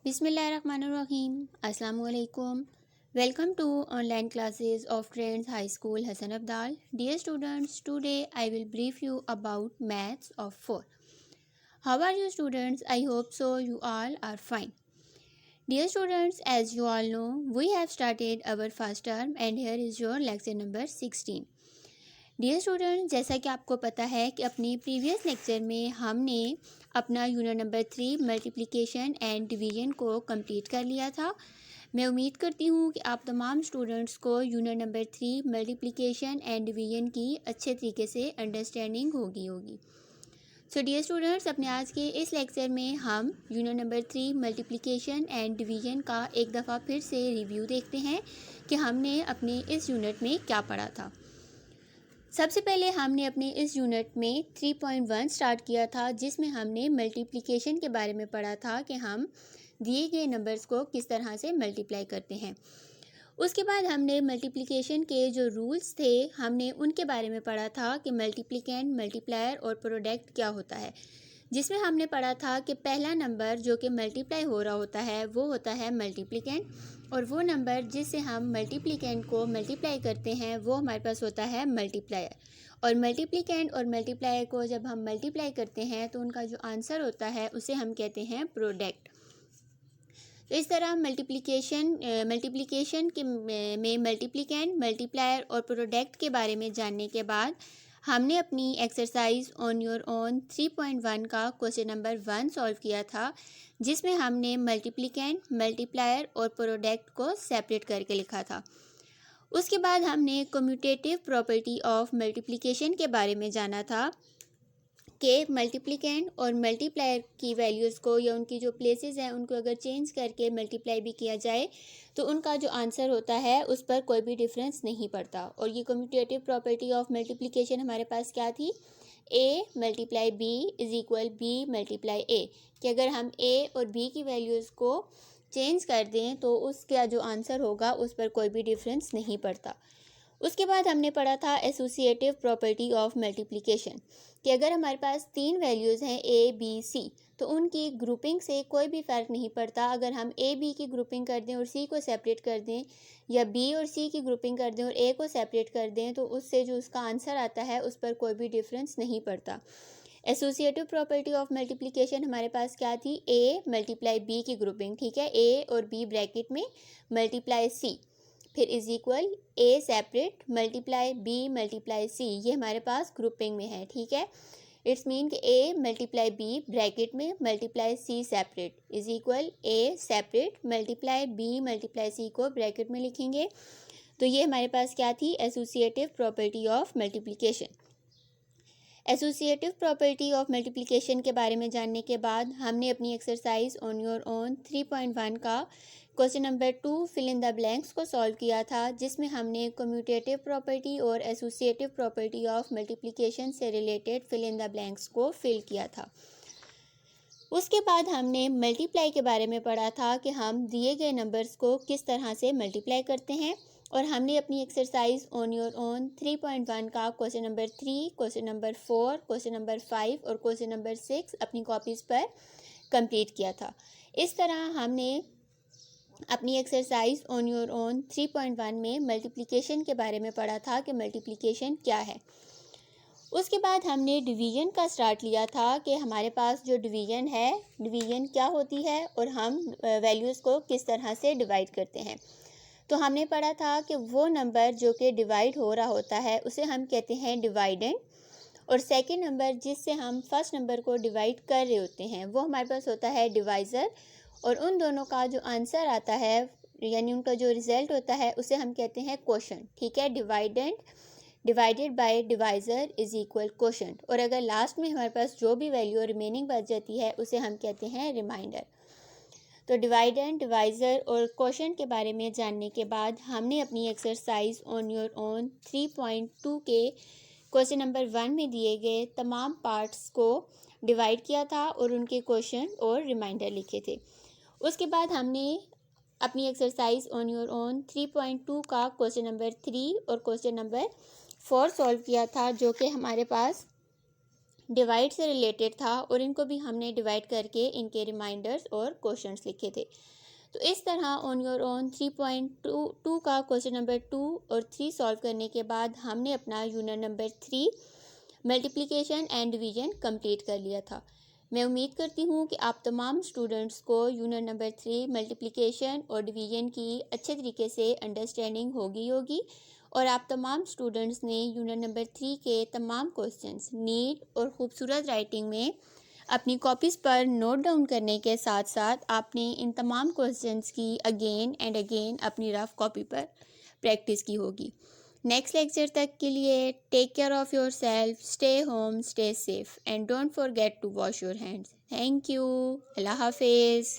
Bismillahirrahmanirrahim. Assalamualaikum. Welcome to online classes of Trends High School Hassan Abdal. Dear students, today I will brief you about maths of 4. How are you students? I hope so you all are fine. Dear students, as you all know, we have started our first term and here is your lecture number 16. Dear student, जैसा कि आपको पता है कि अपनी previous lecture में हमने अपना unit number 3 multiplication and division को कंप्लीट कर लिया था। मैं उम्मीद करती हूँ कि आप तमाम स्टूडेंट्स को unit number 3 multiplication and division की अच्छे तरीके से अंडरस्टैंडिंग होगी। सो डियर स्टूडेंट्स, अपने आज के इस लेक्चर में हम unit number 3 multiplication and division का एक दफ़ा फिर से रिव्यू देखते हैं कि हमने अपने इस यूनिट में क्या पढ़ा था। सबसे पहले हमने अपने इस यूनिट में 3.1 स्टार्ट किया था, जिसमें हमने मल्टीप्लिकेशन के बारे में पढ़ा था कि हम दिए गए नंबर्स को किस तरह से मल्टीप्लाई करते हैं। उसके बाद हमने मल्टीप्लिकेशन के जो रूल्स थे हमने उनके बारे में पढ़ा था कि मल्टीप्लिकेंट, मल्टीप्लायर और प्रोडक्ट क्या होता है, जिसमें हमने पढ़ा था कि पहला नंबर जो कि मल्टीप्लाई हो रहा होता है वो होता है मल्टीप्लिकेंट, और वो नंबर जिससे हम मल्टीप्लिकेंट को मल्टीप्लाई करते हैं वो हमारे पास होता है मल्टीप्लायर। और मल्टीप्लिकेंट और मल्टीप्लायर को जब हम मल्टीप्लाई करते हैं तो उनका जो आंसर होता है उसे हम कहते हैं प्रोडक्ट। तो इस तरह मल्टीप्लिकेशन के में मल्टीप्लिकेंट, मल्टीप्लायर और प्रोडक्ट के बारे में जानने के बाद हमने अपनी एक्सरसाइज ऑन योर ओन 3.1 का क्वेश्चन नंबर 1 सॉल्व किया था, जिसमें हमने मल्टीप्लिकेंट, मल्टीप्लायर और प्रोडक्ट को सेपरेट करके लिखा था। उसके बाद हमने कम्यूटेटिव प्रॉपर्टी ऑफ मल्टीप्लिकेशन के बारे में जाना था कि मल्टीप्लिकेंट और मल्टीप्लायर की वैल्यूज़ को या उनकी जो प्लेसेस हैं उनको अगर चेंज करके मल्टीप्लाई भी किया जाए तो उनका जो आंसर होता है उस पर कोई भी डिफरेंस नहीं पड़ता। और ये कम्यूटेटिव प्रॉपर्टी ऑफ मल्टीप्लिकेशन हमारे पास क्या थी, a multiply b is equal b multiply a, कि अगर हम a और b की वैल्यूज़ को चेंज कर दें तो उसका जो आंसर होगा उस पर कोई भी डिफरेंस नहीं पड़ता। उसके बाद हमने पढ़ा था एसोसिएटिव प्रॉपर्टी ऑफ मल्टीप्लिकेशन, कि अगर हमारे पास 3 वैल्यूज़ हैं a b c तो उनकी ग्रुपिंग से कोई भी फ़र्क नहीं पड़ता। अगर हम a b की ग्रुपिंग कर दें और c को सेपरेट कर दें, या b और c की ग्रुपिंग कर दें और a को सेपरेट कर दें, तो उससे जो उसका आंसर आता है उस पर कोई भी डिफरेंस नहीं पड़ता। एसोसिएटिव प्रॉपर्टी ऑफ मल्टीप्लिकेशन हमारे पास क्या थी, a मल्टीप्लाई b की ग्रुपिंग, ठीक है, a और b ब्रैकेट में मल्टीप्लाई c, फिर is equal a separate multiply b multiply c, ये हमारे पास ग्रुपिंग में है, ठीक है। इट्स मीन कि a मल्टीप्लाई b ब्रैकेट में multiply c separate is equal a separate multiply b multiply c को ब्रैकेट में लिखेंगे। तो ये हमारे पास क्या थी, associative property of multiplication. Associative property of multiplication के बारे में जानने के बाद हमने अपनी एक्सरसाइज ऑन योर ओन 3.1 का question number 2 fill in the blanks को सॉल्व किया था, जिसमें हमने कम्यूटेटिव प्रॉपर्टी और एसोसिएटिव प्रॉपर्टी ऑफ मल्टीप्लिकेशन से related fill in the blanks को फिल किया था। उसके बाद हमने मल्टीप्लाई के बारे में पढ़ा था कि हम दिए गए नंबर्स को किस तरह से मल्टीप्लाई करते हैं, और हमने अपनी एक्सरसाइज ऑन योर ओन 3.1 का question number 3, question number 4, question number 5 और क्वेश्चन नंबर 6 अपनी कॉपीज़ पर कंप्लीट किया था। इस तरह हमने अपनी एक्सरसाइज ऑन योर ओन 3.1 में मल्टीप्लिकेशन के बारे में पढ़ा था कि मल्टीप्लिकेशन क्या है। उसके बाद हमने डिवीज़न का स्टार्ट लिया था कि हमारे पास जो डिवीज़न है, डिवीज़न क्या होती है और हम वैल्यूज़ को किस तरह से डिवाइड करते हैं। तो हमने पढ़ा था कि वो नंबर जो कि डिवाइड हो रहा होता है उसे हम कहते हैं डिवाइडेंड, और सेकंड नंबर जिससे हम फर्स्ट नंबर को डिवाइड कर रहे होते हैं वो हमारे पास होता है डिवाइज़र, और उन दोनों का जो आंसर आता है यानी उनका जो रिज़ल्ट होता है उसे हम कहते हैं क्वोशंट, ठीक है। Dividend divided by divisor is equal quotient, और अगर लास्ट में हमारे पास जो भी वैल्यू रिमेनिंग बच जाती है उसे हम कहते हैं रिमाइंडर। तो डिवाइडेंड, डिवाइज़र और क्वोशंट के बारे में जानने के बाद हमने अपनी एक्सरसाइज ऑन योर ओन 3.2 के क्वेश्चन नंबर 1 में दिए गए तमाम पार्ट्स को डिवाइड किया था और उनके क्वोशंट और रिमाइंडर लिखे थे। उसके बाद हमने अपनी एक्सरसाइज ऑन योर ओन 3.2 का क्वेश्चन नंबर 3 और क्वेश्चन नंबर 4 सॉल्व किया था, जो कि हमारे पास डिवाइड से रिलेटेड था और इनको भी हमने डिवाइड करके इनके रिमाइंडर्स और क्वेश्चंस लिखे थे। तो इस तरह ऑन योर ओन 3.2 का क्वेश्चन नंबर 2 और 3 सॉल्व करने के बाद हमने अपना unit number 3 multiplication and division complete कर लिया था। मैं उम्मीद करती हूँ कि आप तमाम स्टूडेंट्स को यूनिट नंबर 3 मल्टीप्लिकेशन और डिवीजन की अच्छे तरीके से अंडरस्टैंडिंग होगी और आप तमाम स्टूडेंट्स ने यूनिट नंबर 3 के तमाम क्वेश्चंस नीट और ख़ूबसूरत राइटिंग में अपनी कॉपीज़ पर नोट डाउन करने के साथ साथ आपने इन तमाम क्वेश्चंस की अगेन एंड अगेन अपनी रफ कॉपी पर प्रैक्टिस की होगी। नेक्स्ट लेक्चर तक के लिए take care of yourself, stay home, stay safe and don't forget to wash your hands. Thank you. अल्लाह हाफिज़।